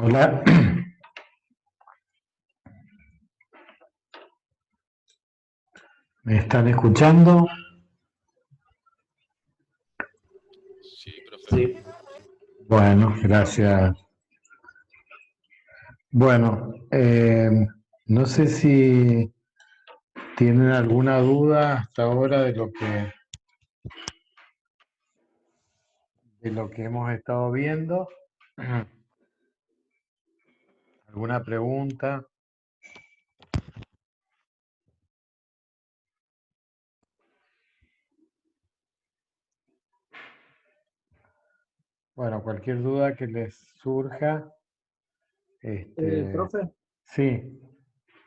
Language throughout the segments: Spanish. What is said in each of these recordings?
Hola, ¿me están escuchando? Sí, profe. Sí. Bueno, gracias. Bueno, no sé si tienen alguna duda hasta ahora de lo que hemos estado viendo. ¿Alguna pregunta? Bueno, cualquier duda que les surja, Profe, sí.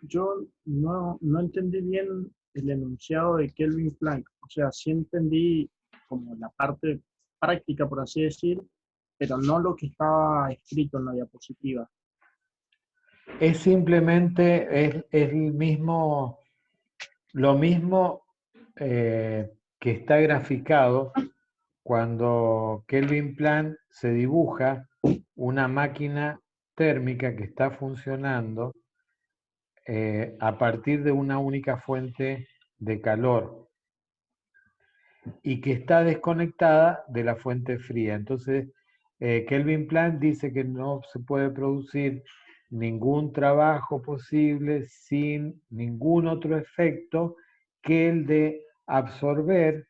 yo no entendí bien el enunciado de Kelvin Planck. O sea, sí entendí como la parte práctica, por así decir, pero no lo que estaba escrito en la diapositiva. Es simplemente, es el mismo, lo mismo que está graficado cuando Kelvin Planck se dibuja una máquina térmica que está funcionando a partir de una única fuente de calor y que está desconectada de la fuente fría. Entonces, Kelvin Planck dice que no se puede producir ningún trabajo posible sin ningún otro efecto que el de absorber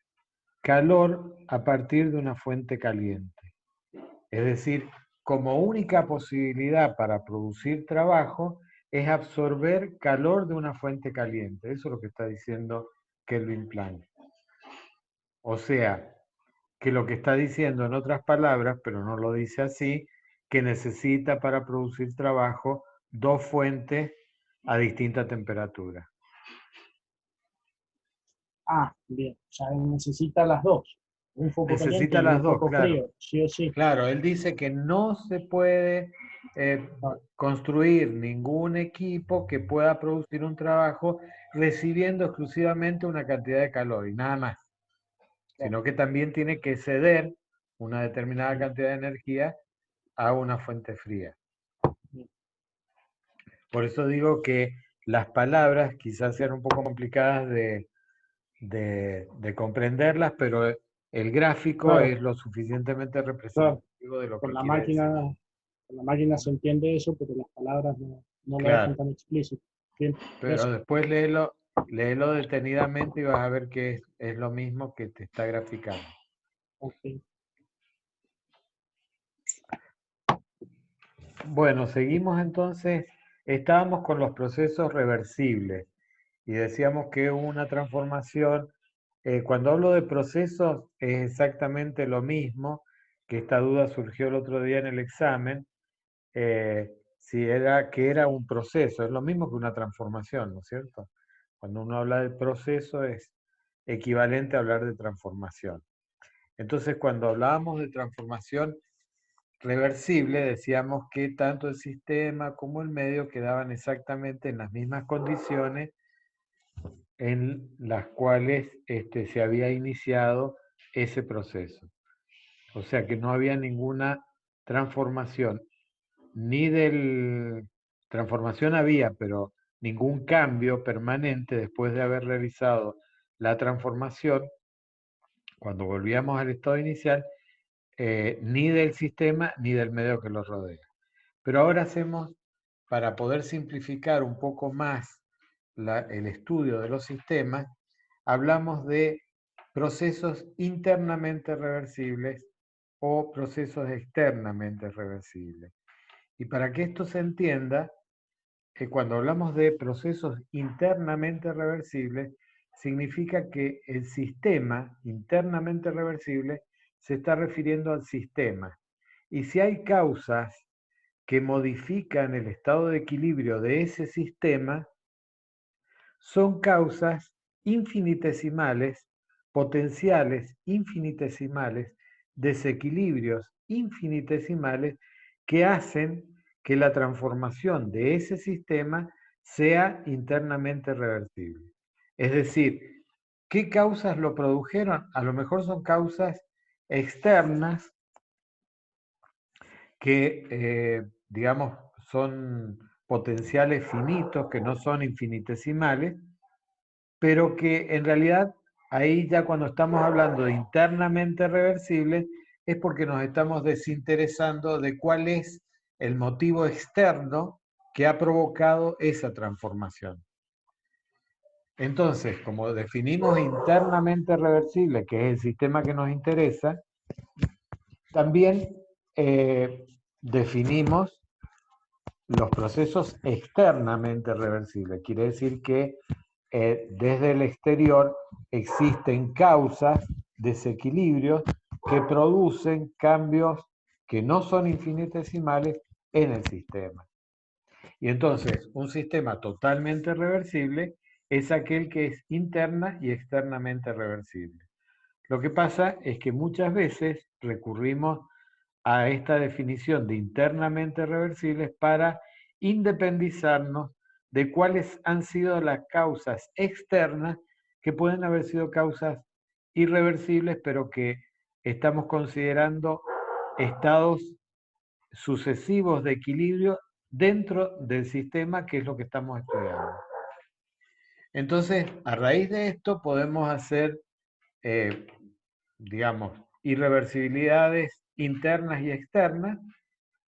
calor a partir de una fuente caliente. Es decir, como única posibilidad para producir trabajo es absorber calor de una fuente caliente. Eso es lo que está diciendo Kelvin Planck. O sea, que lo que está diciendo en otras palabras, pero no lo dice así, que necesita para producir trabajo dos fuentes a distinta temperatura. Ah, bien, o sea, necesita las dos, un foco caliente Necesita y las un dos, foco claro. frío, sí o sí. Claro, él dice que no se puede Ah, construir ningún equipo que pueda producir un trabajo recibiendo exclusivamente una cantidad de calor y nada más, claro, sino que también tiene que ceder una determinada bien, cantidad de energía a una fuente fría. bien. Por eso digo que las palabras quizás sean un poco complicadas de comprenderlas, pero el gráfico Claro, es lo suficientemente claro, representativo de lo con que la quiere decir. máquina, con la máquina se entiende eso, pero las palabras no lo dejan Claro, tan explícito. Bien, pero gracias. después léelo detenidamente y vas a ver que es lo mismo que te está graficando. Ok. Bueno, seguimos entonces, estábamos con los procesos reversibles y decíamos que una transformación, cuando hablo de procesos es exactamente lo mismo, que esta duda surgió el otro día en el examen, si era que era un proceso, es lo mismo que una transformación, ¿no es cierto? Cuando uno habla de proceso es equivalente a hablar de transformación. Entonces, cuando hablábamos de transformación reversible, decíamos que tanto el sistema como el medio quedaban exactamente en las mismas condiciones en las cuales se había iniciado ese proceso. O sea que no había ninguna transformación, ni del... Transformación había, pero ningún cambio permanente después de haber realizado la transformación, cuando volvíamos al estado inicial, ni del sistema ni del medio que lo rodea. Pero ahora hacemos, para poder simplificar un poco más el estudio de los sistemas, hablamos de procesos internamente reversibles o procesos externamente reversibles. Y para que esto se entienda, cuando hablamos de procesos internamente reversibles, significa que el sistema internamente reversible se está refiriendo al sistema. Y si hay causas que modifican el estado de equilibrio de ese sistema, son causas infinitesimales, potenciales infinitesimales, desequilibrios infinitesimales que hacen que la transformación de ese sistema sea internamente reversible. Es decir, ¿qué causas lo produjeron? A lo mejor son causas externas que digamos, son potenciales finitos, que no son infinitesimales, pero que en realidad ahí ya cuando estamos hablando de internamente reversibles es porque nos estamos desinteresando de cuál es el motivo externo que ha provocado esa transformación. Entonces, como definimos internamente reversible, que es el sistema que nos interesa, también definimos los procesos externamente reversibles. Quiere decir que desde el exterior existen causas, desequilibrios que producen cambios que no son infinitesimales en el sistema. Y entonces, un sistema totalmente reversible es aquel que es interna y externamente reversible. Lo que pasa es que muchas veces recurrimos a esta definición de internamente reversibles para independizarnos de cuáles han sido las causas externas que pueden haber sido causas irreversibles, pero que estamos considerando estados sucesivos de equilibrio dentro del sistema, que es lo que estamos estudiando. Entonces, a raíz de esto podemos hacer, digamos, irreversibilidades internas y externas,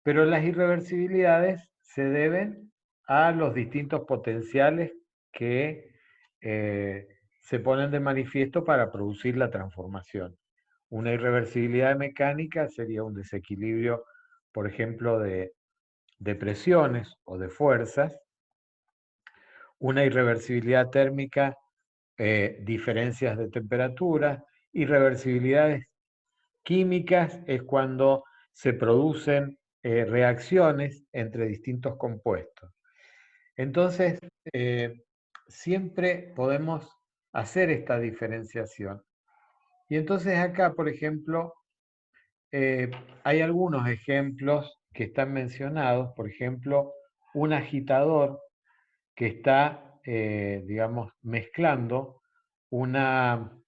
pero las irreversibilidades se deben a los distintos potenciales que se ponen de manifiesto para producir la transformación. Una irreversibilidad mecánica sería un desequilibrio, por ejemplo, de presiones o de fuerzas. Una irreversibilidad térmica, diferencias de temperatura. Irreversibilidades químicas es cuando se producen reacciones entre distintos compuestos. Entonces, siempre podemos hacer esta diferenciación. Y entonces acá, por ejemplo, hay algunos ejemplos que están mencionados. Por ejemplo, un agitador que está, digamos, mezclando una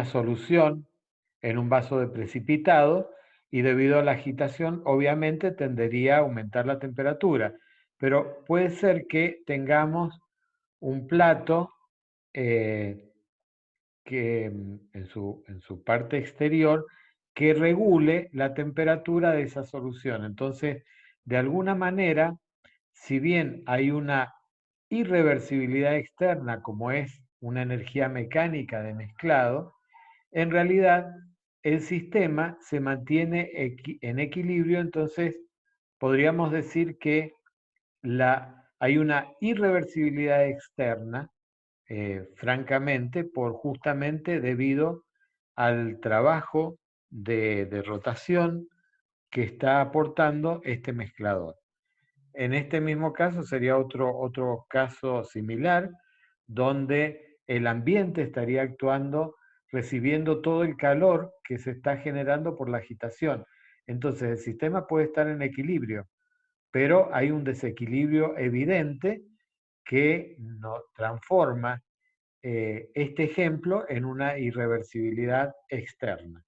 solución en un vaso de precipitado, y debido a la agitación obviamente tendería a aumentar la temperatura, pero puede ser que tengamos un plato que en su parte exterior que regule la temperatura de esa solución. Entonces, de alguna manera, si bien hay una irreversibilidad externa, como es una energía mecánica de mezclado, en realidad el sistema se mantiene en equilibrio. Entonces podríamos decir que hay una irreversibilidad externa, francamente, justamente debido al trabajo de rotación que está aportando este mezclador. En este mismo caso sería otro caso similar, donde el ambiente estaría actuando, recibiendo todo el calor que se está generando por la agitación. Entonces el sistema puede estar en equilibrio, pero hay un desequilibrio evidente que nos transforma este ejemplo en una irreversibilidad externa.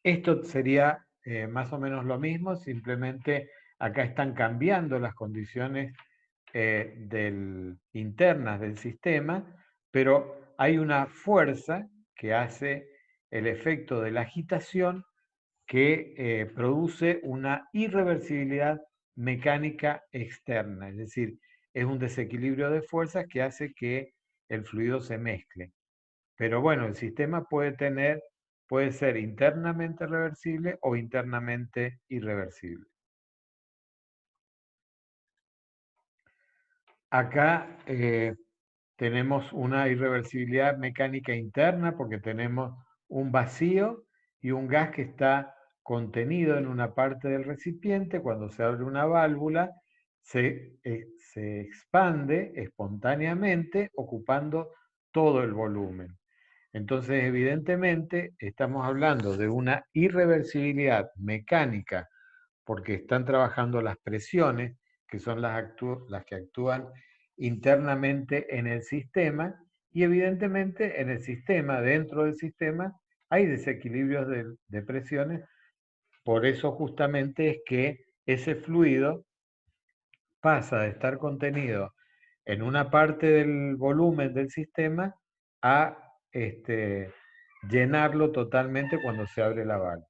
Esto sería más o menos lo mismo, simplemente acá están cambiando las condiciones internas del sistema, pero hay una fuerza que hace el efecto de la agitación que produce una irreversibilidad mecánica externa, es decir, es un desequilibrio de fuerzas que hace que el fluido se mezcle. Pero bueno, el sistema puede ser internamente reversible o internamente irreversible. Acá tenemos una irreversibilidad mecánica interna porque tenemos un vacío y un gas que está contenido en una parte del recipiente. Cuando se abre una válvula, se expande espontáneamente ocupando todo el volumen. Entonces, evidentemente, estamos hablando de una irreversibilidad mecánica porque están trabajando las presiones, que son las que actúan internamente en el sistema, Y evidentemente en el sistema, dentro del sistema, hay desequilibrios de presiones. Por eso justamente es que ese fluido pasa de estar contenido en una parte del volumen del sistema a llenarlo totalmente cuando se abre la válvula.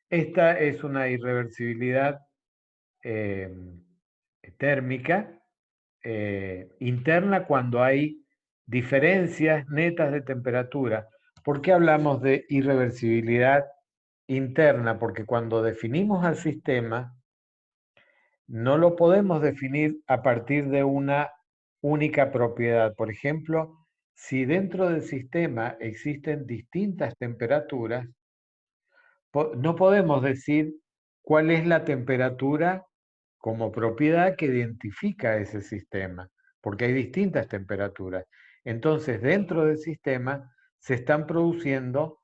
Esta es una irreversibilidad térmica interna cuando hay diferencias netas de temperatura. ¿Por qué hablamos de irreversibilidad interna? Porque cuando definimos al sistema, no lo podemos definir a partir de una única propiedad. Por ejemplo, si dentro del sistema existen distintas temperaturas, no podemos decir cuál es la temperatura como propiedad que identifica ese sistema, porque hay distintas temperaturas. Entonces, dentro del sistema se están produciendo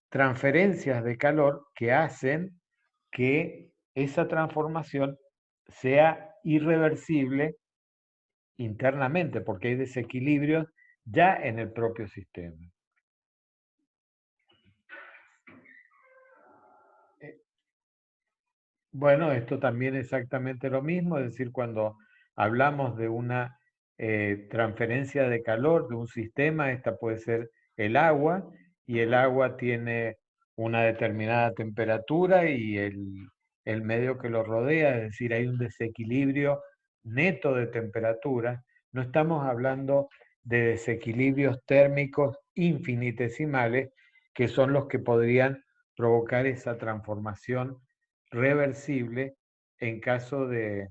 transferencias de calor que hacen que esa transformación sea irreversible internamente, porque hay desequilibrios ya en el propio sistema. Bueno, esto también es exactamente lo mismo, es decir, cuando hablamos de una transferencia de calor de un sistema, esta puede ser el agua, y el agua tiene una determinada temperatura y el medio que lo rodea, es decir, hay un desequilibrio neto de temperatura. No estamos hablando de desequilibrios térmicos infinitesimales, que son los que podrían provocar esa transformación reversible en caso de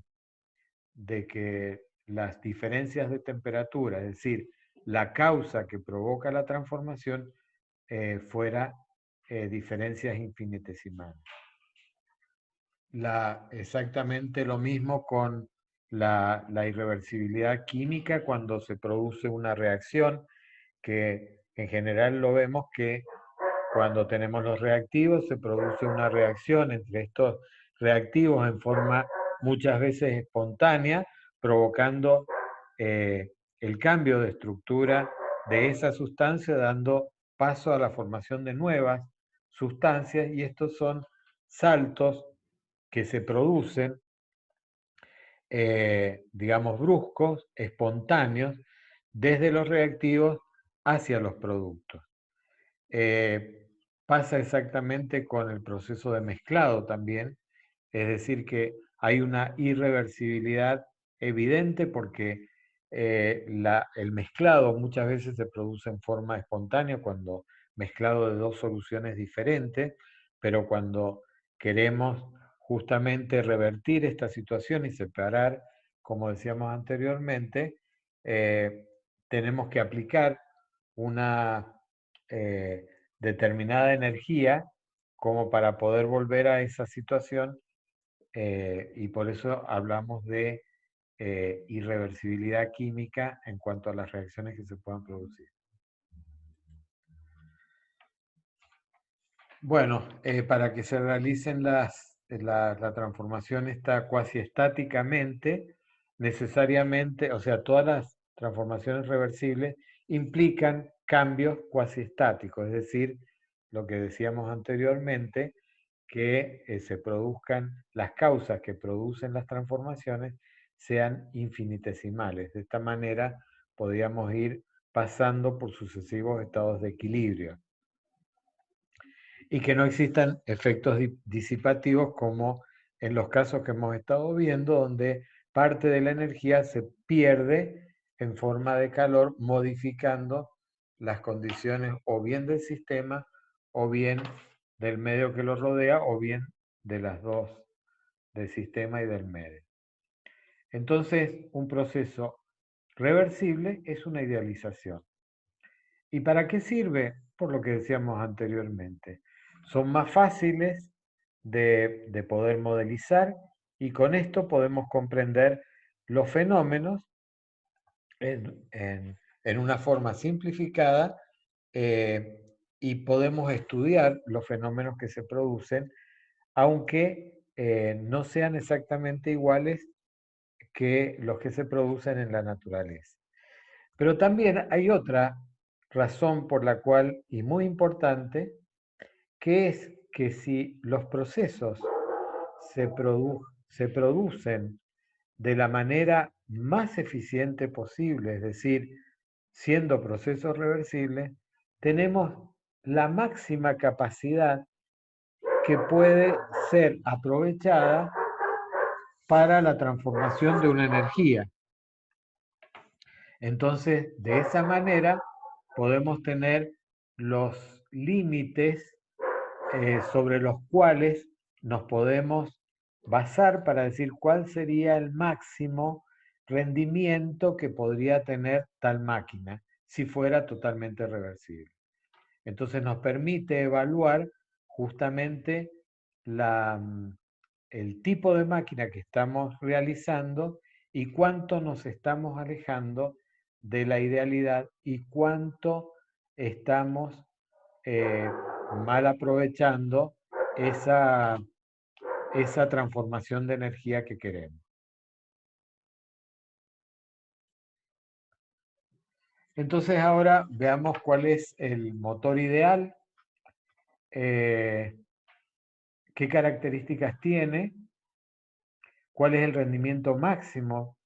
que las diferencias de temperatura, es decir, la causa que provoca la transformación, fuera diferencias infinitesimales. Exactamente lo mismo con la irreversibilidad química cuando se produce una reacción, que en general lo vemos que cuando tenemos los reactivos se produce una reacción entre estos reactivos en forma muchas veces espontánea, provocando el cambio de estructura de esa sustancia, dando paso a la formación de nuevas sustancias, y estos son saltos que se producen, digamos, bruscos, espontáneos, desde los reactivos hacia los productos. Pasa exactamente con el proceso de mezclado también, es decir, que hay una irreversibilidad evidente porque el mezclado muchas veces se produce en forma espontánea cuando mezclado de dos soluciones diferentes, pero cuando queremos justamente revertir esta situación y separar, como decíamos anteriormente, tenemos que aplicar una determinada energía como para poder volver a esa situación, y por eso hablamos de irreversibilidad química en cuanto a las reacciones que se puedan producir. Bueno, para que se realicen la transformación esta cuasi estáticamente, necesariamente, o sea, todas las transformaciones reversibles implican cambios cuasi estáticos, es decir, lo que decíamos anteriormente, que se produzcan, las causas que producen las transformaciones sean infinitesimales. De esta manera podríamos ir pasando por sucesivos estados de equilibrio y que no existan efectos disipativos como en los casos que hemos estado viendo, donde parte de la energía se pierde en forma de calor, modificando las condiciones o bien del sistema, o bien del medio que lo rodea, o bien de las dos, del sistema y del medio. Entonces, un proceso reversible es una idealización. ¿Y para qué sirve? Por lo que decíamos anteriormente. Son más fáciles de poder modelizar, y con esto podemos comprender los fenómenos en una forma simplificada, y podemos estudiar los fenómenos que se producen, aunque no sean exactamente iguales que los que se producen en la naturaleza. Pero también hay otra razón por la cual, y muy importante, que es que si los procesos se producen de la manera más eficiente posible, es decir, siendo procesos reversibles, tenemos la máxima capacidad que puede ser aprovechada para la transformación de una energía. Entonces, de esa manera podemos tener los límites sobre los cuales nos podemos basar para decir cuál sería el máximo rendimiento que podría tener tal máquina si fuera totalmente reversible. Entonces nos permite evaluar justamente el tipo de máquina que estamos realizando y cuánto nos estamos alejando de la idealidad y cuánto estamos mal aprovechando esa transformación de energía que queremos. Entonces ahora veamos cuál es el motor ideal, qué características tiene, cuál es el rendimiento máximo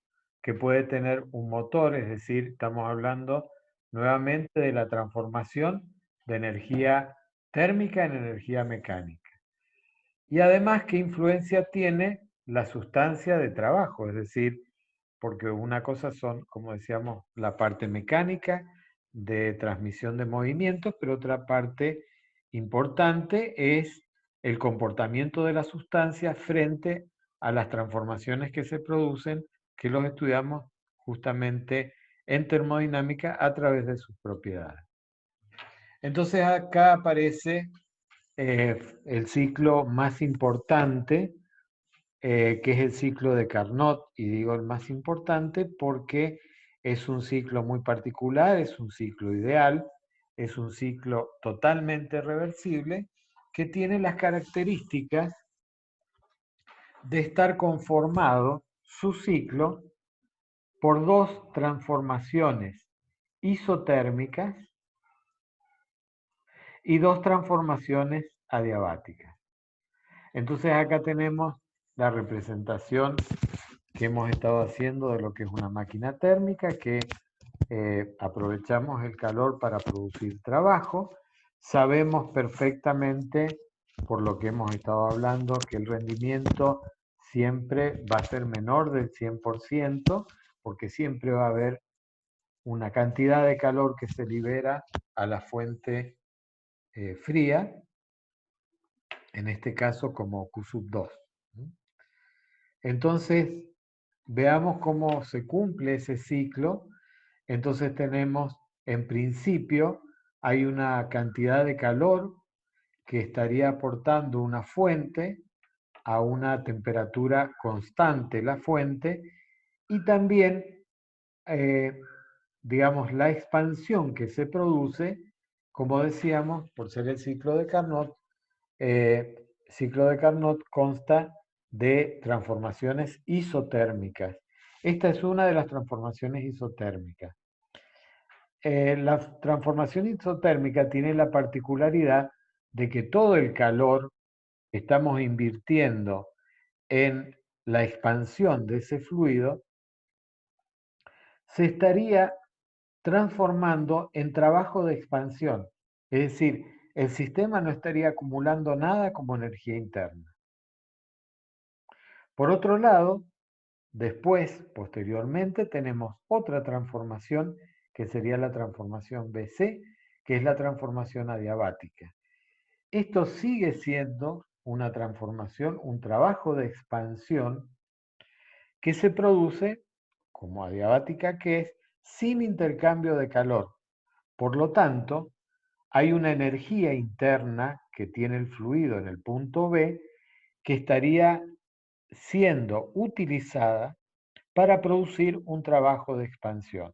que puede tener un motor, es decir, estamos hablando nuevamente de la transformación de energía térmica en energía mecánica. Y además, ¿qué influencia tiene la sustancia de trabajo? Es decir, porque una cosa son, como decíamos, la parte mecánica de transmisión de movimientos, pero otra parte importante es el comportamiento de la sustancia frente a las transformaciones que se producen, que los estudiamos justamente en termodinámica a través de sus propiedades. Entonces acá aparece el ciclo más importante, que es el ciclo de Carnot, y digo el más importante porque es un ciclo muy particular, es un ciclo ideal, es un ciclo totalmente reversible, que tiene las características de estar conformado su ciclo por dos transformaciones isotérmicas y dos transformaciones adiabáticas. Entonces acá tenemos la representación que hemos estado haciendo de lo que es una máquina térmica, que aprovechamos el calor para producir trabajo. Sabemos perfectamente, por lo que hemos estado hablando, que el rendimiento siempre va a ser menor del 100%, porque siempre va a haber una cantidad de calor que se libera a la fuente fría, en este caso como Q sub 2. Entonces, veamos cómo se cumple ese ciclo. Entonces tenemos, en principio, hay una cantidad de calor que estaría aportando una fuente a una temperatura constante, la fuente, y también, digamos, la expansión que se produce, como decíamos, por ser el ciclo de Carnot, consta de transformaciones isotérmicas. Esta es una de las transformaciones isotérmicas. La transformación isotérmica tiene la particularidad de que todo el calor que estamos invirtiendo en la expansión de ese fluido se estaría transformando en trabajo de expansión. Es decir, el sistema no estaría acumulando nada como energía interna. Por otro lado, después, posteriormente, tenemos otra transformación que sería la transformación BC, que es la transformación adiabática. Esto sigue siendo una transformación, un trabajo de expansión que se produce, como adiabática que es, sin intercambio de calor. Por lo tanto, hay una energía interna que tiene el fluido en el punto B que estaría siendo utilizada para producir un trabajo de expansión.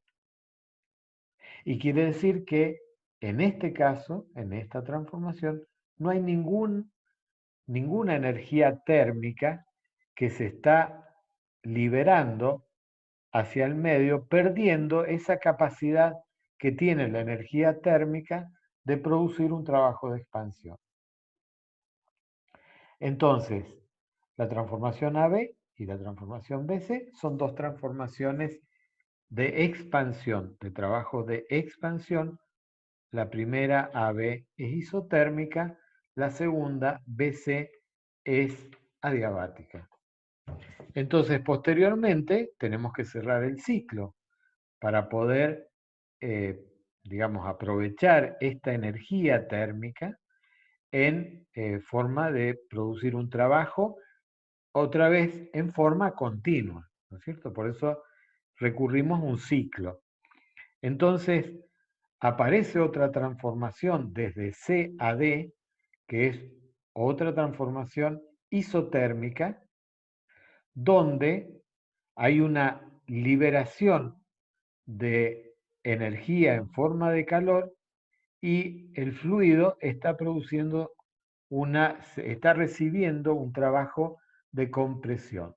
Y quiere decir que en este caso, en esta transformación, no hay ninguna energía térmica que se está liberando hacia el medio, perdiendo esa capacidad que tiene la energía térmica de producir un trabajo de expansión. Entonces, la transformación AB y la transformación BC son dos transformaciones de expansión, de trabajo de expansión. La primera AB es isotérmica, la segunda BC es adiabática. Entonces, posteriormente, tenemos que cerrar el ciclo para poder, digamos, aprovechar esta energía térmica en forma de producir un trabajo, otra vez en forma continua, ¿no es cierto? Por eso recurrimos a un ciclo. Entonces, aparece otra transformación desde C a D, que es otra transformación isotérmica, donde hay una liberación de energía en forma de calor y el fluido está produciendo está recibiendo un trabajo de compresión.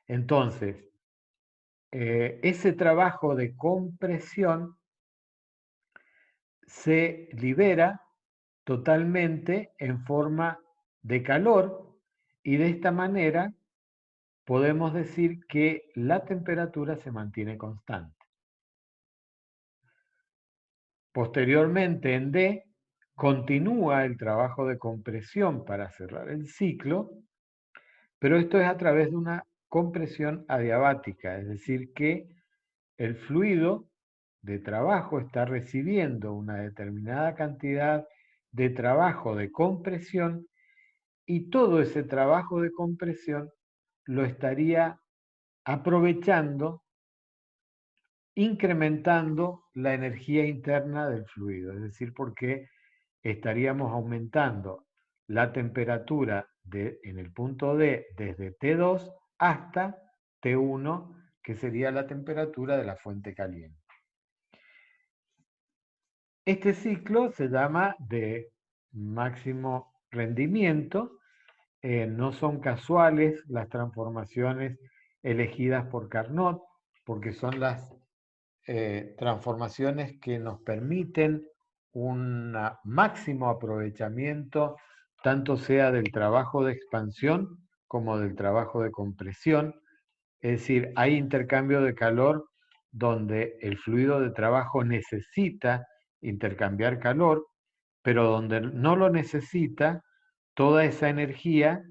Entonces, ese trabajo de compresión se libera totalmente en forma de calor y de esta manera podemos decir que la temperatura se mantiene constante. Posteriormente, en D, continúa el trabajo de compresión para cerrar el ciclo, pero esto es a través de una compresión adiabática, es decir, que el fluido de trabajo está recibiendo una determinada cantidad de trabajo de compresión y todo ese trabajo de compresión lo estaría aprovechando, incrementando la energía interna del fluido, es decir, porque estaríamos aumentando la temperatura en el punto D desde T2 hasta T1, que sería la temperatura de la fuente caliente. Este ciclo se llama de máximo rendimiento. No son casuales las transformaciones elegidas por Carnot, porque son las transformaciones que nos permiten un máximo aprovechamiento, tanto sea del trabajo de expansión como del trabajo de compresión. Es decir, hay intercambio de calor donde el fluido de trabajo necesita intercambiar calor, pero donde no lo necesita, toda esa energía,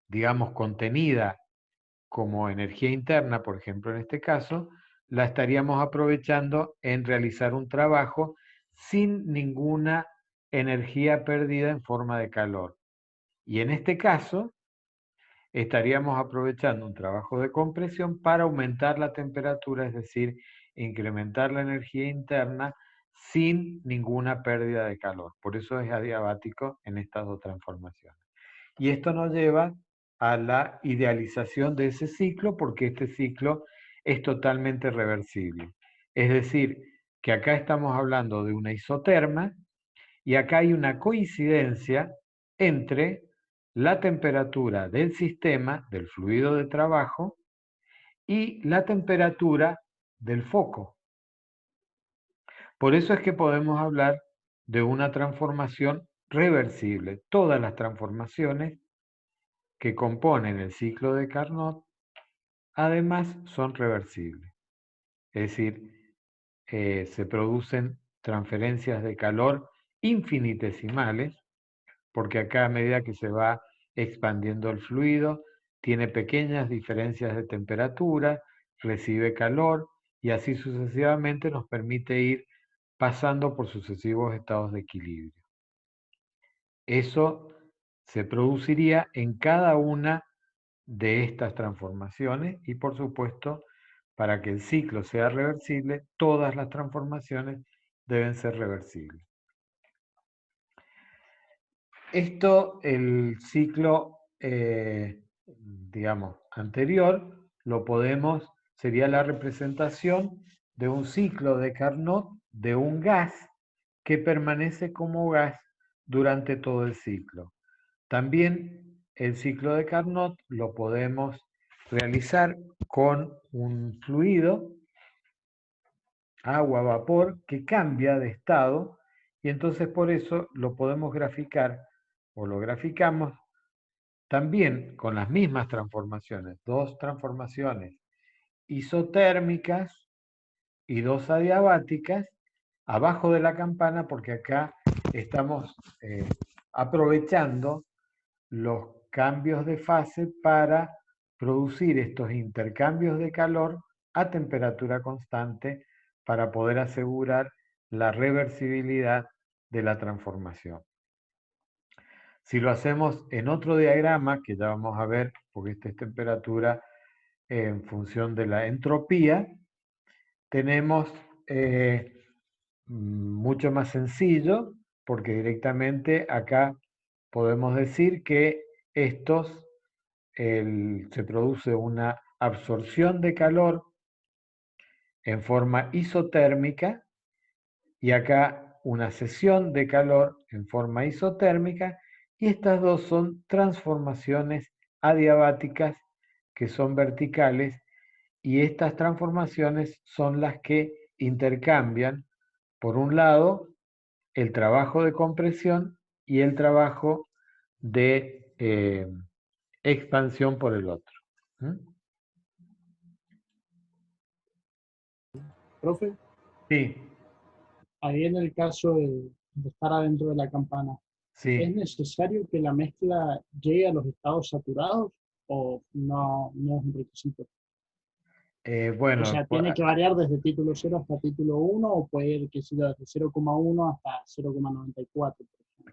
digamos, contenida como energía interna, por ejemplo, en este caso, la estaríamos aprovechando en realizar un trabajo sin ninguna energía perdida en forma de calor. Y en este caso, estaríamos aprovechando un trabajo de compresión para aumentar la temperatura, es decir, incrementar la energía interna sin ninguna pérdida de calor. Por eso es adiabático en estas dos transformaciones. Y esto nos lleva a la idealización de ese ciclo, porque este ciclo es totalmente reversible. Es decir, que acá estamos hablando de una isoterma y acá hay una coincidencia entre la temperatura del sistema, del fluido de trabajo, y la temperatura del foco. Por eso es que podemos hablar de una transformación reversible. Todas las transformaciones que componen el ciclo de Carnot, además, son reversibles. Es decir, se producen transferencias de calor infinitesimales, porque acá a medida que se va expandiendo el fluido, tiene pequeñas diferencias de temperatura, recibe calor y así sucesivamente nos permite ir pasando por sucesivos estados de equilibrio. Eso se produciría en cada una de estas transformaciones y por supuesto, para que el ciclo sea reversible, todas las transformaciones deben ser reversibles. Esto, el ciclo, digamos, anterior, sería la representación de un ciclo de Carnot de un gas que permanece como gas durante todo el ciclo. También el ciclo de Carnot lo podemos realizar con un fluido, agua, vapor, que cambia de estado, y entonces por eso lo podemos graficar, o lo graficamos también con las mismas transformaciones, dos transformaciones isotérmicas y dos adiabáticas, abajo de la campana, porque acá estamos aprovechando los cambios de fase para producir estos intercambios de calor a temperatura constante para poder asegurar la reversibilidad de la transformación. Si lo hacemos en otro diagrama, que ya vamos a ver, porque esta es temperatura en función de la entropía, tenemos mucho más sencillo, porque directamente acá podemos decir que se produce una absorción de calor en forma isotérmica y acá una cesión de calor en forma isotérmica, y estas dos son transformaciones adiabáticas que son verticales, y estas transformaciones son las que intercambian, por un lado, el trabajo de compresión y el trabajo de expansión por el otro. Profe, Sí, ahí en el caso de estar adentro de la campana, ¿es sí. necesario que la mezcla llegue a los estados saturados o no es un requisito? O Bueno, sea, ¿tiene que variar desde título 0 hasta título 1 o puede ir, que sea, desde 0,1 hasta 0,94?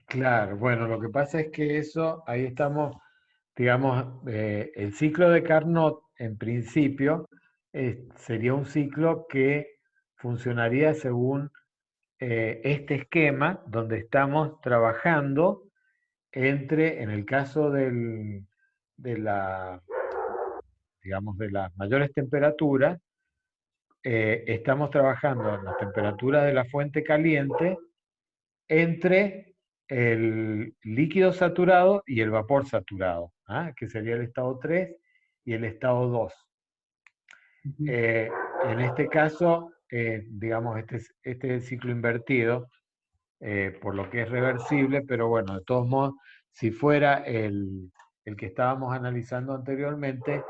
claro, bueno, lo que pasa es que eso, ahí estamos, digamos, el ciclo de Carnot, en principio, sería un ciclo que funcionaría según este esquema, donde estamos trabajando en el caso de la, digamos, de las mayores temperaturas, estamos trabajando en la temperatura de la fuente caliente entre el líquido saturado y el vapor saturado, que sería el estado 3 y el estado 2. Ujú. En este caso, digamos, este es el ciclo invertido, por lo que es reversible, pero bueno, de todos modos, si fuera el que estábamos analizando anteriormente,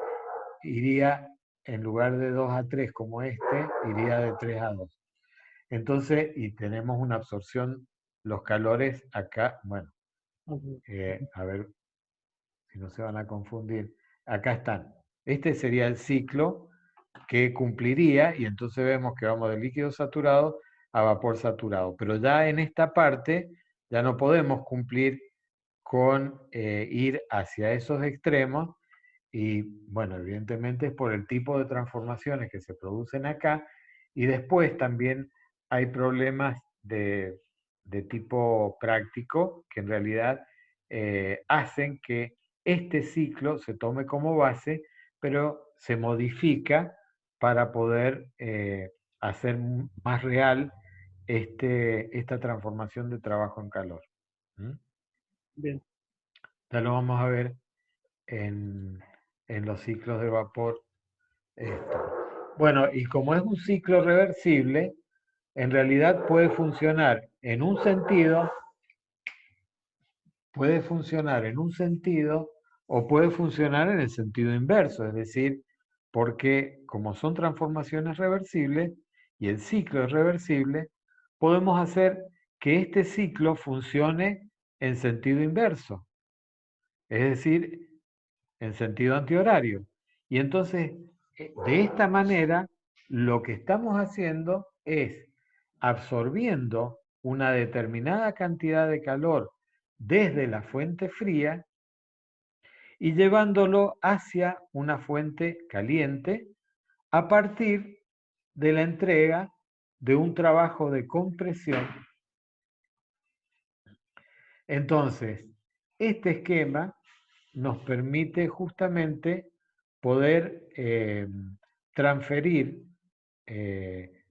iría, en lugar de 2 a 3 como este, iría de 3 a 2. Entonces, y tenemos una absorción, los calores acá, bueno, Ok. a ver si no se van a confundir. Acá están. Este sería el ciclo que cumpliría, y entonces vemos que vamos de líquido saturado a vapor saturado. Pero ya en esta parte ya no podemos cumplir con ir hacia esos extremos, y bueno, evidentemente es por el tipo de transformaciones que se producen acá, y después también hay problemas de tipo práctico que en realidad hacen que este ciclo se tome como base, pero se modifica para poder hacer más real esta transformación de trabajo en calor. ¿Mm? Bien. Ya lo vamos a ver en, en los ciclos de vapor. Bueno, y como es un ciclo reversible, en realidad puede funcionar en un sentido, o puede funcionar en el sentido inverso, es decir, porque como son transformaciones reversibles y el ciclo es reversible, podemos hacer que este ciclo funcione en sentido inverso, es decir, en sentido antihorario. Y entonces, de esta manera, lo que estamos haciendo es absorbiendo una determinada cantidad de calor desde la fuente fría y llevándolo hacia una fuente caliente a partir de la entrega de un trabajo de compresión. Entonces, este esquema nos permite justamente poder transferir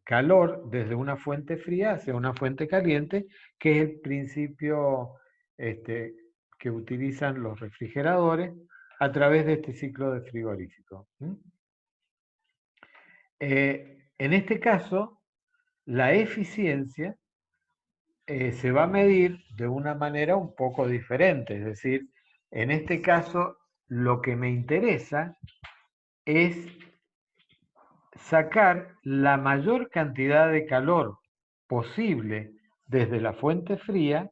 calor desde una fuente fría hacia una fuente caliente, que es el principio que utilizan los refrigeradores a través de este ciclo de frigorífico. En este caso, la eficiencia se va a medir de una manera un poco diferente. Es decir, en este caso, lo que me interesa es sacar la mayor cantidad de calor posible desde la fuente fría,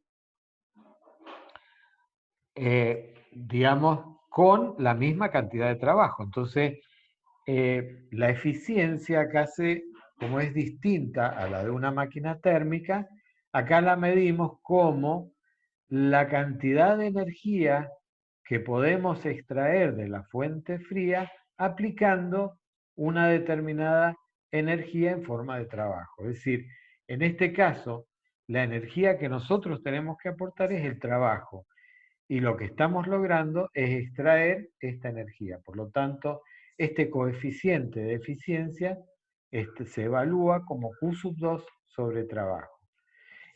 digamos, con la misma cantidad de trabajo. Entonces, la eficiencia acá como es distinta a la de una máquina térmica, acá la medimos como la cantidad de energía que podemos extraer de la fuente fría aplicando una determinada energía en forma de trabajo. Es decir, en este caso, la energía que nosotros tenemos que aportar es el trabajo y lo que estamos logrando es extraer esta energía. Por lo tanto, este coeficiente de eficiencia se evalúa como Q2 sobre trabajo.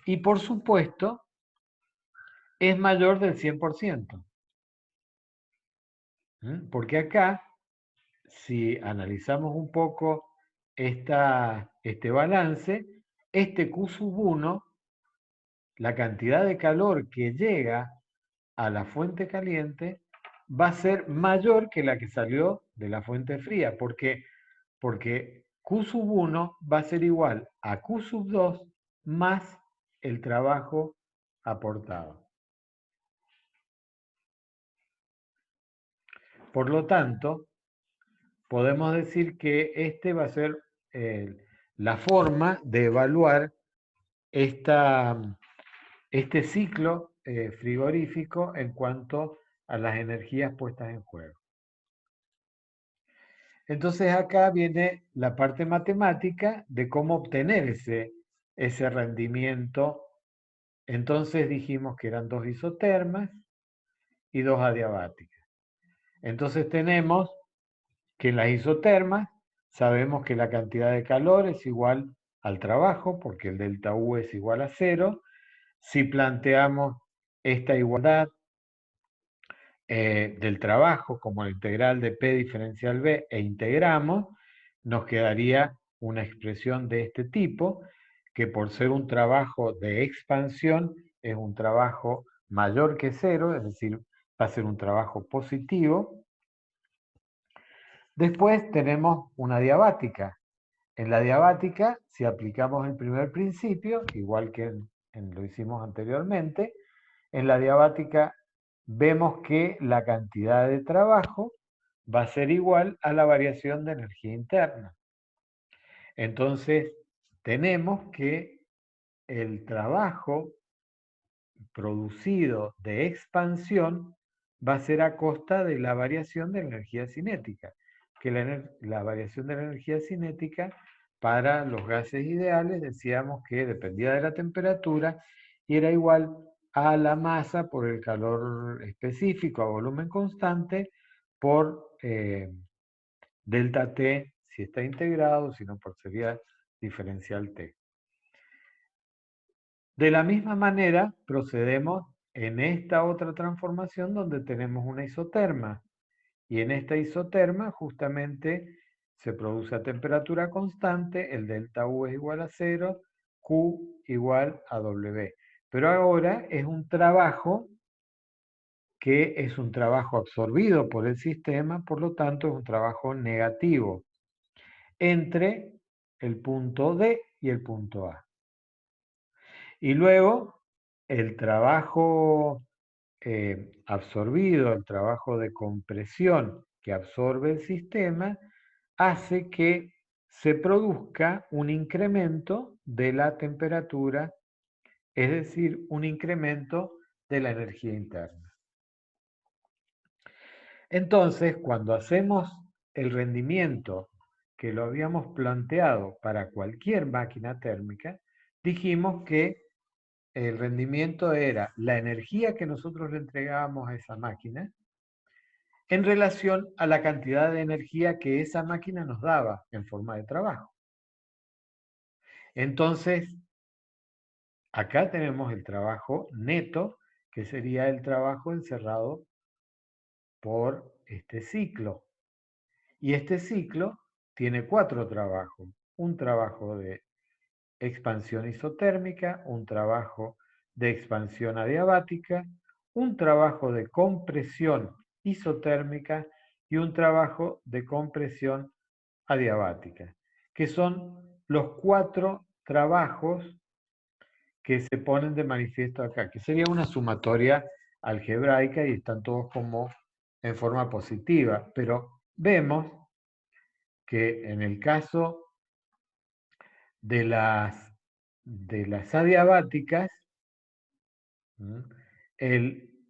Y por supuesto, es mayor del 100%. Porque acá, si analizamos un poco este balance, este Q1, la cantidad de calor que llega a la fuente caliente, va a ser mayor que la que salió de la fuente fría. ¿Por qué? Porque Q1 va a ser igual a Q2 más el trabajo aportado. Por lo tanto, podemos decir que este va a ser la forma de evaluar este ciclo frigorífico en cuanto a las energías puestas en juego. Entonces acá viene la parte matemática de cómo obtener ese rendimiento. Entonces dijimos que eran 2 isotermas y 2 adiabáticas. Entonces tenemos que en las isotermas sabemos que la cantidad de calor es igual al trabajo, porque el delta U es igual a 0. Si planteamos esta igualdad del trabajo como la integral de P diferencial B e integramos, nos quedaría una expresión de este tipo, que por ser un trabajo de expansión es un trabajo mayor que 0, es decir, va a ser un trabajo positivo. Después tenemos una diabática. En la diabática, si aplicamos el primer principio, igual que lo hicimos anteriormente, en la diabática vemos que la cantidad de trabajo va a ser igual a la variación de energía interna. Entonces, tenemos que el trabajo producido de expansión va a ser a costa de la variación de la energía cinética, que la variación de la energía cinética para los gases ideales decíamos que dependía de la temperatura y era igual a la masa por el calor específico a volumen constante por delta T si está integrado, si no por sería diferencial T. De la misma manera, procedemos en esta otra transformación donde tenemos una isoterma. Y en esta isoterma justamente se produce a temperatura constante, el delta U es igual a 0, Q igual a W. Pero ahora es un trabajo que es un trabajo absorbido por el sistema, por lo tanto es un trabajo negativo entre el punto D y el punto A. Y luego el trabajo absorbido, el trabajo de compresión que absorbe el sistema, hace que se produzca un incremento de la temperatura, es decir, un incremento de la energía interna. Entonces, cuando hacemos el rendimiento que lo habíamos planteado para cualquier máquina térmica, dijimos que el rendimiento era la energía que nosotros le entregábamos a esa máquina en relación a la cantidad de energía que esa máquina nos daba en forma de trabajo. Entonces, acá tenemos el trabajo neto, que sería el trabajo encerrado por este ciclo. Y este ciclo tiene 4 trabajos. Un trabajo de expansión isotérmica, un trabajo de expansión adiabática, un trabajo de compresión isotérmica y un trabajo de compresión adiabática, que son los 4 trabajos que se ponen de manifiesto acá, que sería una sumatoria algebraica y están todos como en forma positiva, pero vemos que en el caso de las adiabáticas, el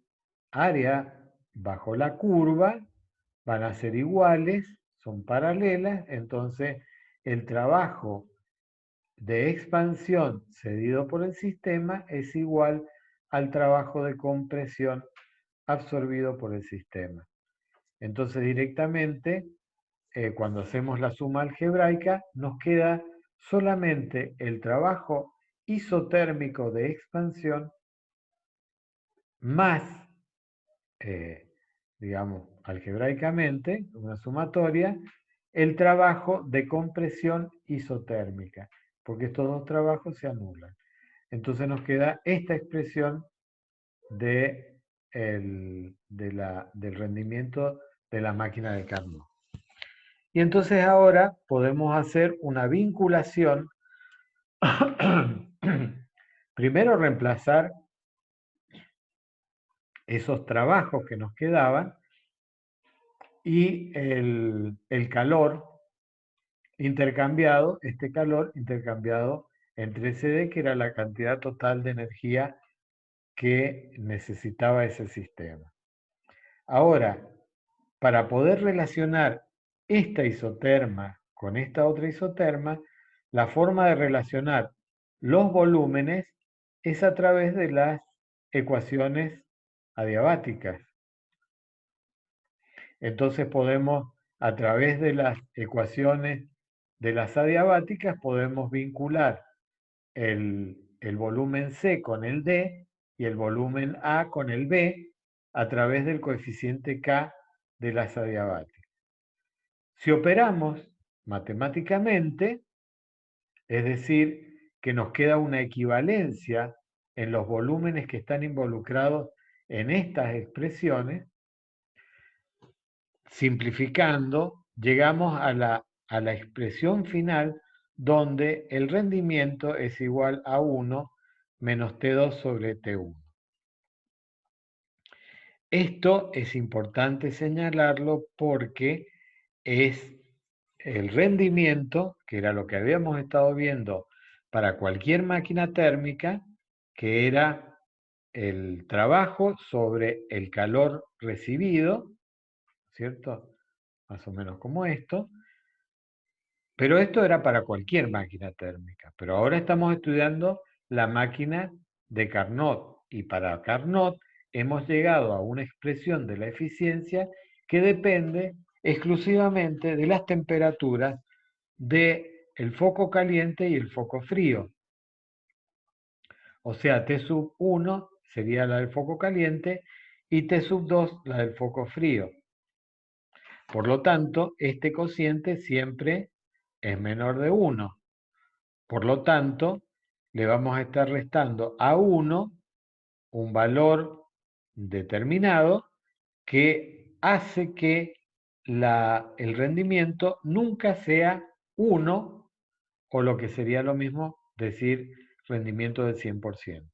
área bajo la curva van a ser iguales, son paralelas, entonces el trabajo de expansión cedido por el sistema es igual al trabajo de compresión absorbido por el sistema. Entonces directamente, cuando hacemos la suma algebraica, nos queda solamente el trabajo isotérmico de expansión más, digamos, algebraicamente, una sumatoria, el trabajo de compresión isotérmica, porque estos dos trabajos se anulan. Entonces nos queda esta expresión del rendimiento de la máquina de Carnot. Y entonces ahora podemos hacer una vinculación. Primero reemplazar esos trabajos que nos quedaban y el calor intercambiado, este calor intercambiado entre CD, que era la cantidad total de energía que necesitaba ese sistema. Ahora, para poder relacionar esta isoterma con esta otra isoterma, la forma de relacionar los volúmenes es a través de las ecuaciones adiabáticas. Entonces podemos, a través de las ecuaciones de las adiabáticas, podemos vincular el volumen C con el D y el volumen A con el B a través del coeficiente K de las adiabáticas. Si operamos matemáticamente, es decir, que nos queda una equivalencia en los volúmenes que están involucrados en estas expresiones, simplificando, llegamos a la expresión final donde el rendimiento es igual a 1 menos T2 sobre T1. Esto es importante señalarlo porque es el rendimiento, que era lo que habíamos estado viendo para cualquier máquina térmica, que era el trabajo sobre el calor recibido, ¿cierto? Más o menos como esto. Pero esto era para cualquier máquina térmica. Pero ahora estamos estudiando la máquina de Carnot. Y para Carnot hemos llegado a una expresión de la eficiencia que depende exclusivamente de las temperaturas del foco caliente y el foco frío. O sea, T sub 1 sería la del foco caliente y T sub 2 la del foco frío. Por lo tanto, este cociente siempre es menor de 1. Por lo tanto, le vamos a estar restando a 1 un valor determinado que hace que el rendimiento nunca sea 1, o lo que sería lo mismo decir rendimiento del 100%.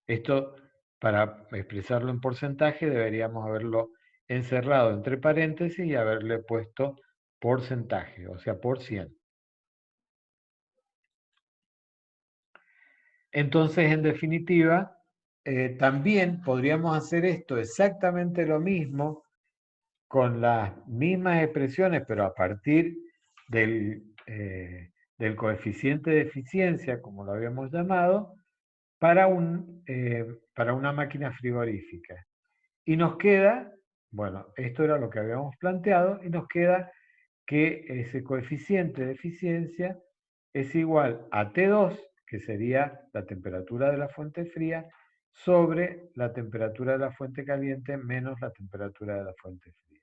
Esto, para expresarlo en porcentaje, deberíamos haberlo encerrado entre paréntesis y haberle puesto porcentaje, o sea, por 100. Entonces, en definitiva, también podríamos hacer esto exactamente lo mismo con las mismas expresiones, pero a partir del coeficiente de eficiencia, como lo habíamos llamado, para una máquina frigorífica. Y nos queda, bueno, esto era lo que habíamos planteado, y nos queda que ese coeficiente de eficiencia es igual a T2, que sería la temperatura de la fuente fría, sobre la temperatura de la fuente caliente menos la temperatura de la fuente fría.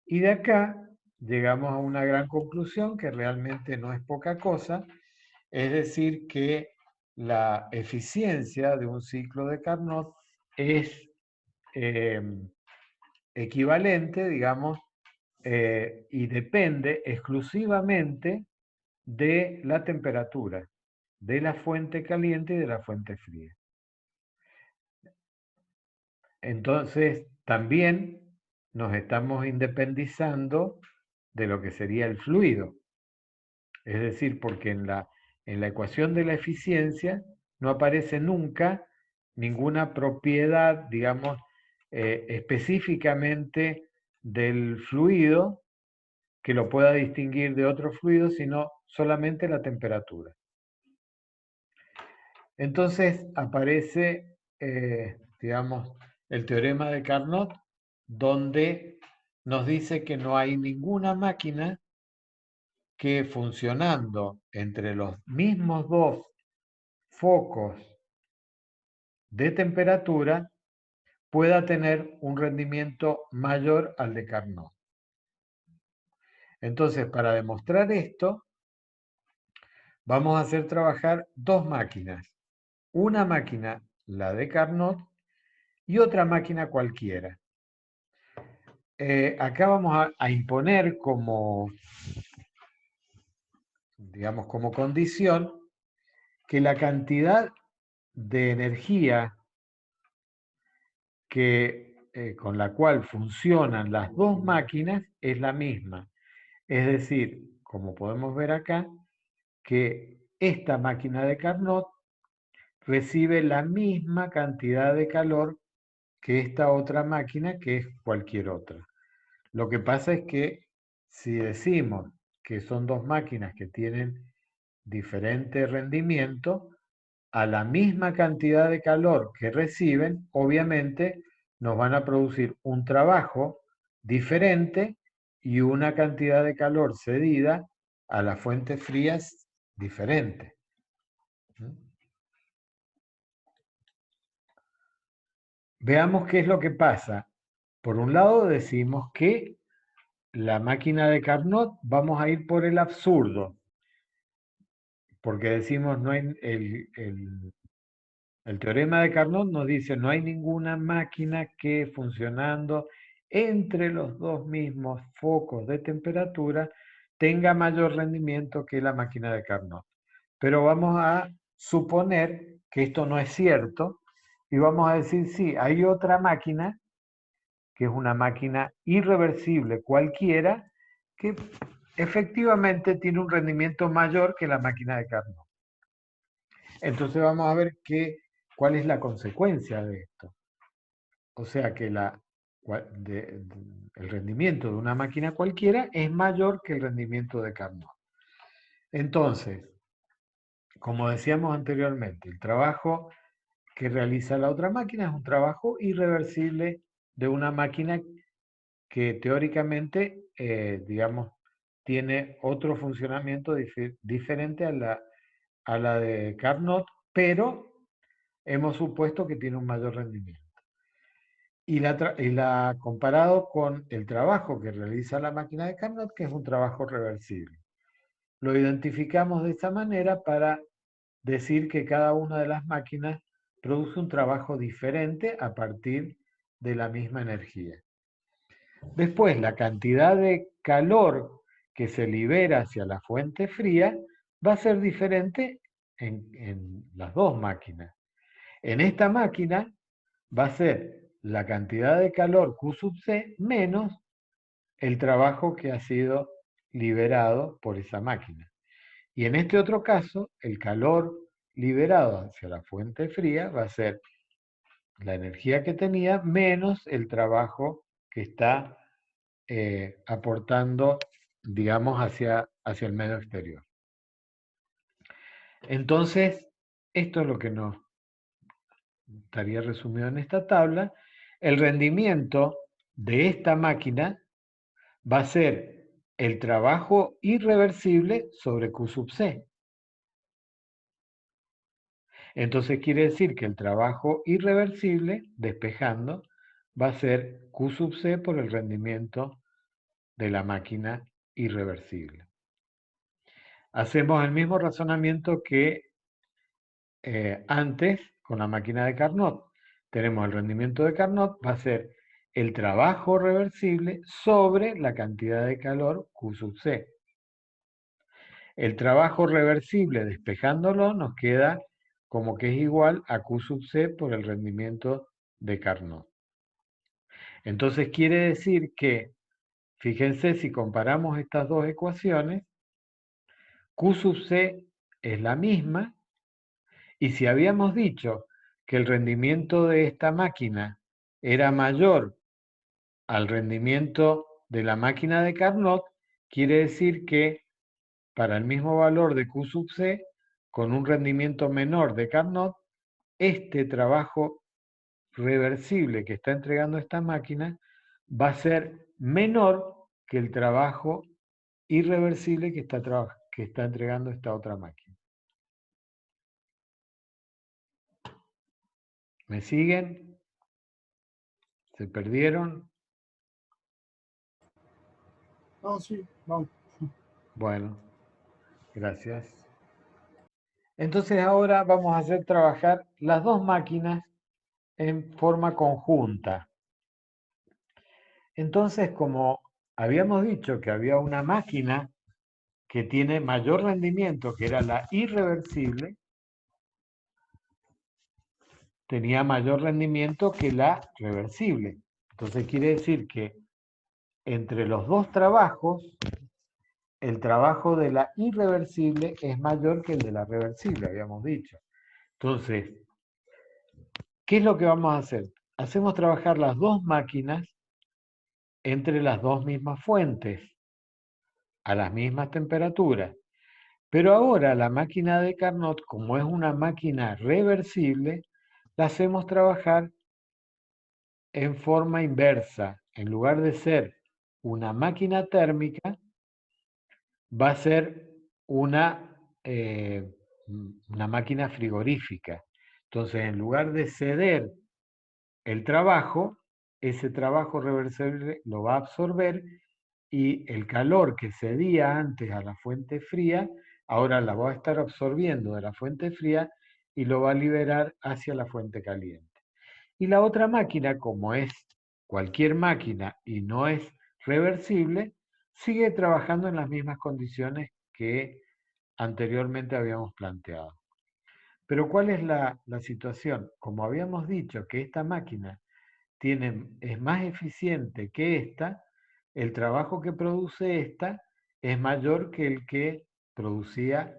Y de acá llegamos a una gran conclusión que realmente no es poca cosa, es decir, que la eficiencia de un ciclo de Carnot es equivalente, digamos, y depende exclusivamente de la temperatura, de la fuente caliente y de la fuente fría. Entonces, también nos estamos independizando de lo que sería el fluido. Es decir, porque en la ecuación de la eficiencia no aparece nunca ninguna propiedad, digamos, específicamente del fluido que lo pueda distinguir de otro fluido, sino solamente la temperatura. Entonces aparece, digamos, el teorema de Carnot, donde nos dice que no hay ninguna máquina que funcionando entre los mismos dos focos de temperatura pueda tener un rendimiento mayor al de Carnot. Entonces, para demostrar esto, vamos a hacer trabajar dos máquinas. Una máquina, la de Carnot, y otra máquina cualquiera. Acá vamos a imponer como, digamos, como condición que la cantidad de energía con la cual funcionan las dos máquinas es la misma. Es decir, como podemos ver acá, que esta máquina de Carnot recibe la misma cantidad de calor que esta otra máquina, que es cualquier otra. Lo que pasa es que si decimos que son dos máquinas que tienen diferente rendimiento, a la misma cantidad de calor que reciben, obviamente nos van a producir un trabajo diferente y una cantidad de calor cedida a las fuentes frías diferente. Veamos qué es lo que pasa. Por un lado decimos que la máquina de Carnot vamos a ir por el absurdo, porque decimos no hay el teorema de Carnot nos dice no hay ninguna máquina que funcionando entre los dos mismos focos de temperatura tenga mayor rendimiento que la máquina de Carnot. Pero vamos a suponer que esto no es cierto y vamos a decir sí, hay otra máquina que es una máquina irreversible cualquiera que efectivamente tiene un rendimiento mayor que la máquina de Carnot. Entonces vamos a ver cuál es la consecuencia de esto. O sea que el rendimiento de una máquina cualquiera es mayor que el rendimiento de Carnot. Entonces, como decíamos anteriormente, el trabajo que realiza la otra máquina es un trabajo irreversible de una máquina que teóricamente, digamos, tiene otro funcionamiento diferente a la de Carnot, pero hemos supuesto que tiene un mayor rendimiento. Y la comparado con el trabajo que realiza la máquina de Carnot, que es un trabajo reversible. Lo identificamos de esta manera para decir que cada una de las máquinas produce un trabajo diferente a partir de la misma energía. Después, la cantidad de calor que se libera hacia la fuente fría va a ser diferente en las dos máquinas. En esta máquina va a ser la cantidad de calor Q sub C menos el trabajo que ha sido liberado por esa máquina. Y en este otro caso, el calor liberado hacia la fuente fría va a ser la energía que tenía menos el trabajo que está aportando, digamos, hacia el medio exterior. Entonces, esto es lo que nos estaría resumido en esta tabla. El rendimiento de esta máquina va a ser el trabajo irreversible sobre Q sub C. Entonces quiere decir que el trabajo irreversible, despejando, va a ser Q sub C por el rendimiento de la máquina irreversible. Hacemos el mismo razonamiento que antes con la máquina de Carnot. Tenemos el rendimiento de Carnot, va a ser el trabajo reversible sobre la cantidad de calor Q sub C. El trabajo reversible despejándolo nos queda como que es igual a Q sub C por el rendimiento de Carnot. Entonces quiere decir que, fíjense, si comparamos estas dos ecuaciones, Q sub C es la misma, y si habíamos dicho que el rendimiento de esta máquina era mayor al rendimiento de la máquina de Carnot, quiere decir que para el mismo valor de Q sub C, con un rendimiento menor de Carnot, este trabajo reversible que está entregando esta máquina va a ser menor que el trabajo irreversible que está entregando esta otra máquina. ¿Me siguen? ¿Se perdieron? No, sí, vamos. Bueno, gracias. Entonces ahora vamos a hacer trabajar las dos máquinas en forma conjunta. Entonces, como habíamos dicho que había una máquina que tiene mayor rendimiento, que era la irreversible, tenía mayor rendimiento que la reversible. Entonces quiere decir que entre los dos trabajos, el trabajo de la irreversible es mayor que el de la reversible, habíamos dicho. Entonces, ¿qué es lo que vamos a hacer? Hacemos trabajar las dos máquinas entre las dos mismas fuentes, a las mismas temperaturas. Pero ahora la máquina de Carnot, como es una máquina reversible, la hacemos trabajar en forma inversa. En lugar de ser una máquina térmica, va a ser una máquina frigorífica. Entonces, en lugar de ceder el trabajo, ese trabajo reversible lo va a absorber y el calor que cedía antes a la fuente fría, ahora la va a estar absorbiendo de la fuente fría y lo va a liberar hacia la fuente caliente. Y la otra máquina, como es cualquier máquina y no es reversible, sigue trabajando en las mismas condiciones que anteriormente habíamos planteado. Pero ¿cuál es la situación? Como habíamos dicho que esta máquina es más eficiente que esta, el trabajo que produce esta es mayor que el que producía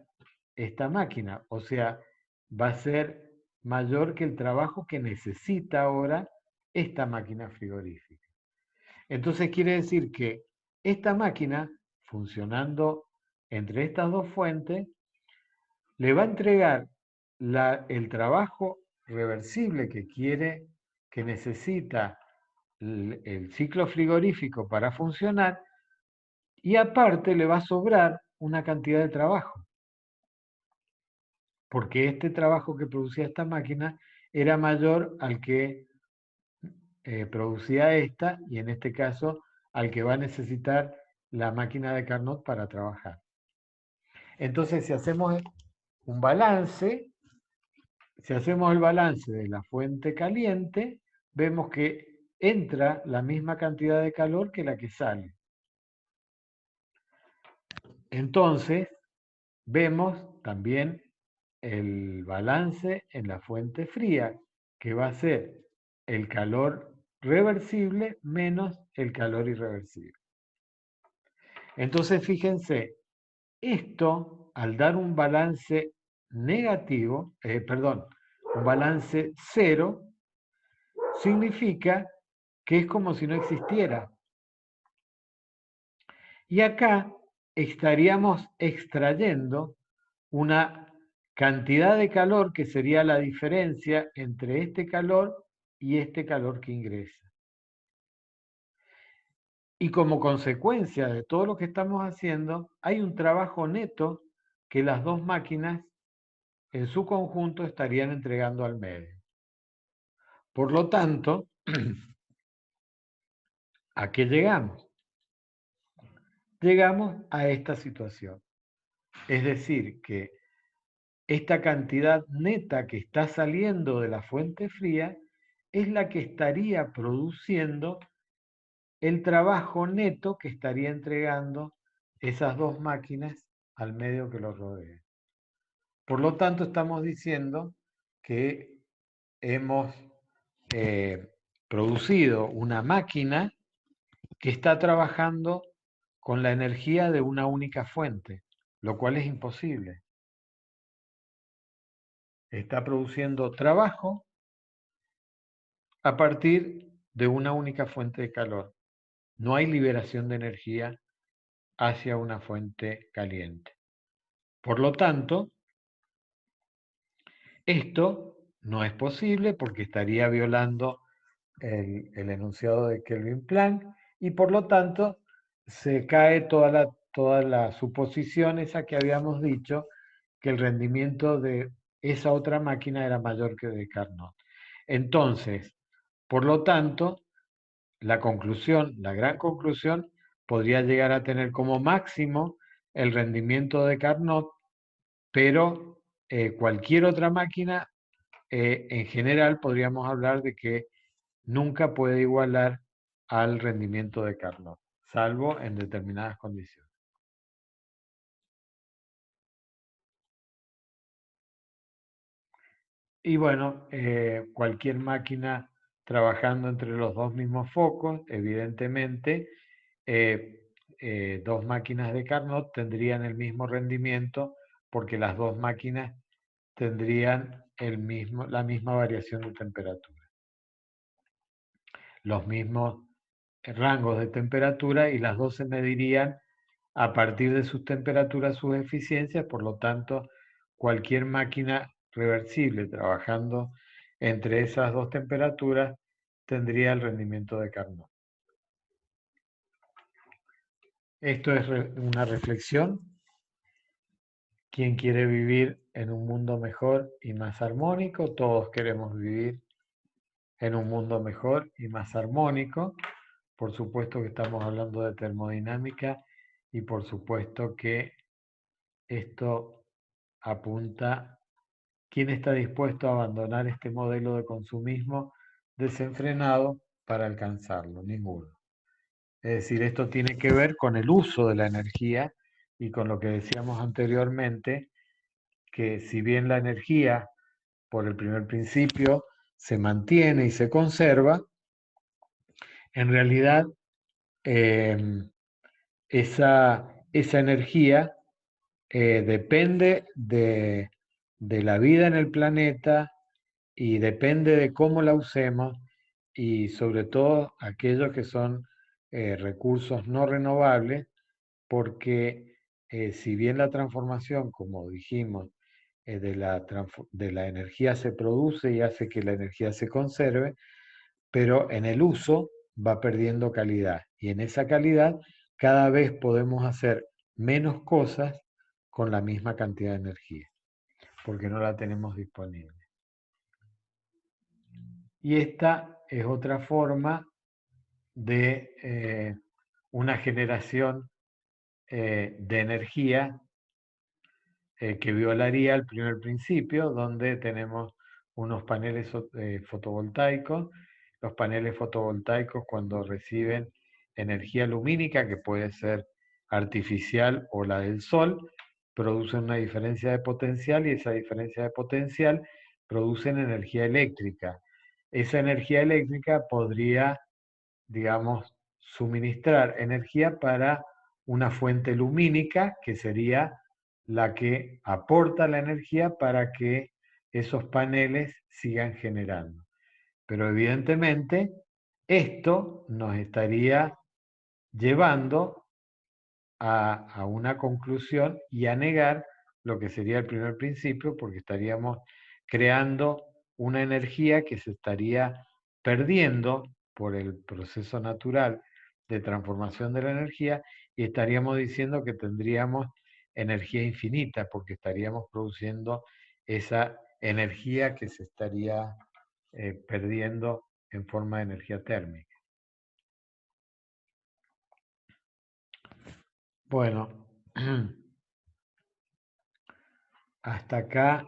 esta máquina. O sea, va a ser mayor que el trabajo que necesita ahora esta máquina frigorífica. Entonces quiere decir que esta máquina, funcionando entre estas dos fuentes, le va a entregar el trabajo reversible que necesita el ciclo frigorífico para funcionar, y aparte le va a sobrar una cantidad de trabajo, porque este trabajo que producía esta máquina era mayor al que producía esta, y en este caso al que va a necesitar la máquina de Carnot para trabajar. Entonces, si hacemos un balance, si hacemos el balance de la fuente caliente, vemos que entra la misma cantidad de calor que la que sale. Entonces, vemos también el balance en la fuente fría, que va a ser el calor reversible menos el calor irreversible. Entonces, fíjense, esto al dar un balance negativo, un balance cero, significa que es como si no existiera. Y acá estaríamos extrayendo una cantidad de calor que sería la diferencia entre este calor y este calor que ingresa. Y como consecuencia de todo lo que estamos haciendo, hay un trabajo neto que las dos máquinas en su conjunto estarían entregando al medio. Por lo tanto, ¿a qué llegamos? llegamos a esta situación. Es decir, que esta cantidad neta que está saliendo de la fuente fría es la que estaría produciendo el trabajo neto que estaría entregando esas dos máquinas al medio que los rodea. Por lo tanto, estamos diciendo que hemos producido una máquina que está trabajando con la energía de una única fuente, lo cual es imposible. Está produciendo trabajo a partir de una única fuente de calor. No hay liberación de energía hacia una fuente caliente. Por lo tanto, esto no es posible porque estaría violando el enunciado de Kelvin Planck y por lo tanto se cae toda la suposición esa que habíamos dicho, que el rendimiento de esa otra máquina era mayor que de Carnot. Entonces, por lo tanto, la conclusión, la gran conclusión, podría llegar a tener como máximo el rendimiento de Carnot, pero cualquier otra máquina, en general, podríamos hablar de que nunca puede igualar al rendimiento de Carnot, salvo en determinadas condiciones. Y bueno, cualquier máquina trabajando entre los dos mismos focos, evidentemente, dos máquinas de Carnot tendrían el mismo rendimiento porque las dos máquinas tendrían la misma variación de temperatura, los mismos rangos de temperatura y las dos se medirían a partir de sus temperaturas, sus eficiencias, por lo tanto, cualquier máquina reversible trabajando entre esas dos temperaturas tendría el rendimiento de Carnot. Esto es una reflexión. ¿Quién quiere vivir en un mundo mejor y más armónico? Todos queremos vivir en un mundo mejor y más armónico. Por supuesto que estamos hablando de termodinámica y por supuesto que esto apunta quién está dispuesto a abandonar este modelo de consumismo desenfrenado para alcanzarlo. Ninguno. Es decir, esto tiene que ver con el uso de la energía y con lo que decíamos anteriormente, que si bien la energía, por el primer principio, se mantiene y se conserva, en realidad esa energía depende de la vida en el planeta y depende de cómo la usemos y sobre todo aquellos que son recursos no renovables, porque si bien la transformación, como dijimos, de la energía se produce y hace que la energía se conserve, pero en el uso va perdiendo calidad. Y en esa calidad cada vez podemos hacer menos cosas con la misma cantidad de energía, porque no la tenemos disponible. Y esta es otra forma de una generación de energía que violaría el primer principio, donde tenemos unos paneles fotovoltaicos. Los paneles fotovoltaicos, cuando reciben energía lumínica, que puede ser artificial o la del sol, producen una diferencia de potencial y esa diferencia de potencial producen energía eléctrica. Esa energía eléctrica podría, digamos, suministrar energía para una fuente lumínica, que sería la que aporta la energía para que esos paneles sigan generando. Pero evidentemente esto nos estaría llevando a una conclusión y a negar lo que sería el primer principio, porque estaríamos creando una energía que se estaría perdiendo por el proceso natural de transformación de la energía y estaríamos diciendo que tendríamos energía infinita porque estaríamos produciendo esa energía que se estaría perdiendo en forma de energía térmica. Bueno, hasta acá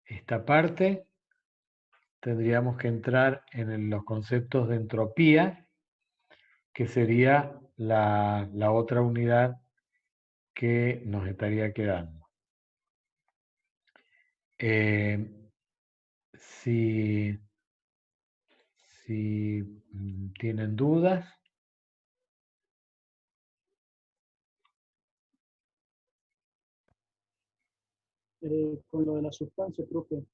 esta parte. Tendríamos que entrar en los conceptos de entropía, que sería la otra unidad que nos estaría quedando. Si tienen dudas. Con lo de la sustancia, profe,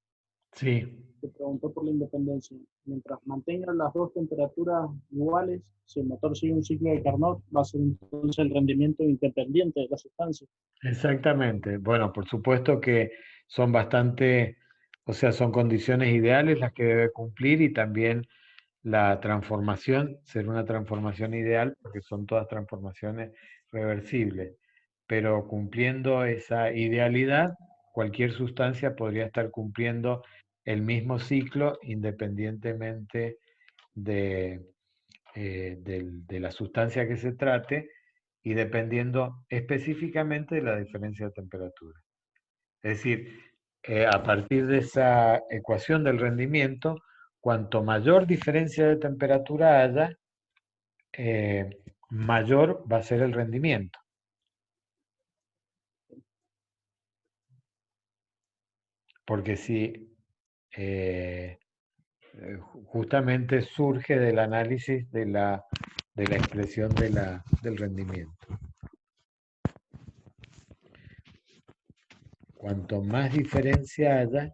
Sí, te preguntó por la independencia. Mientras mantengan las dos temperaturas iguales, si el motor sigue un ciclo de Carnot, va a ser entonces el rendimiento independiente de la sustancia. exactamente. Bueno, por supuesto que son bastante, o sea, son condiciones ideales las que debe cumplir y también la transformación, ser una transformación ideal, porque son todas transformaciones reversibles. Pero cumpliendo esa idealidad, cualquier sustancia podría estar cumpliendo el mismo ciclo independientemente de la sustancia que se trate y dependiendo específicamente de la diferencia de temperatura. Es decir, a partir de esa ecuación del rendimiento, cuanto mayor diferencia de temperatura haya, mayor va a ser el rendimiento. Porque si justamente surge del análisis de la expresión del rendimiento. Cuanto más diferencia haya,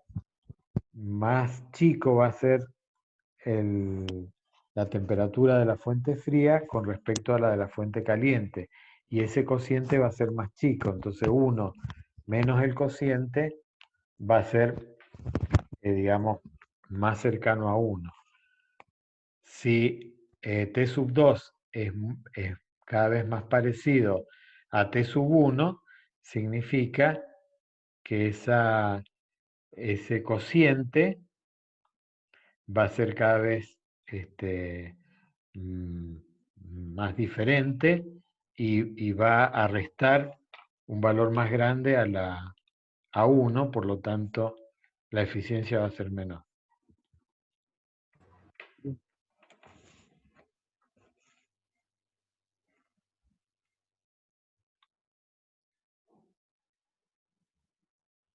más chico va a ser la temperatura de la fuente fría con respecto a la de la fuente caliente. Y ese cociente va a ser más chico. Entonces 1 menos el cociente va a ser, digamos, más cercano a 1. Si T sub 2 es cada vez más parecido a T sub 1, significa que ese cociente va a ser cada vez más diferente y va a restar un valor más grande a 1, por lo tanto la eficiencia va a ser menor.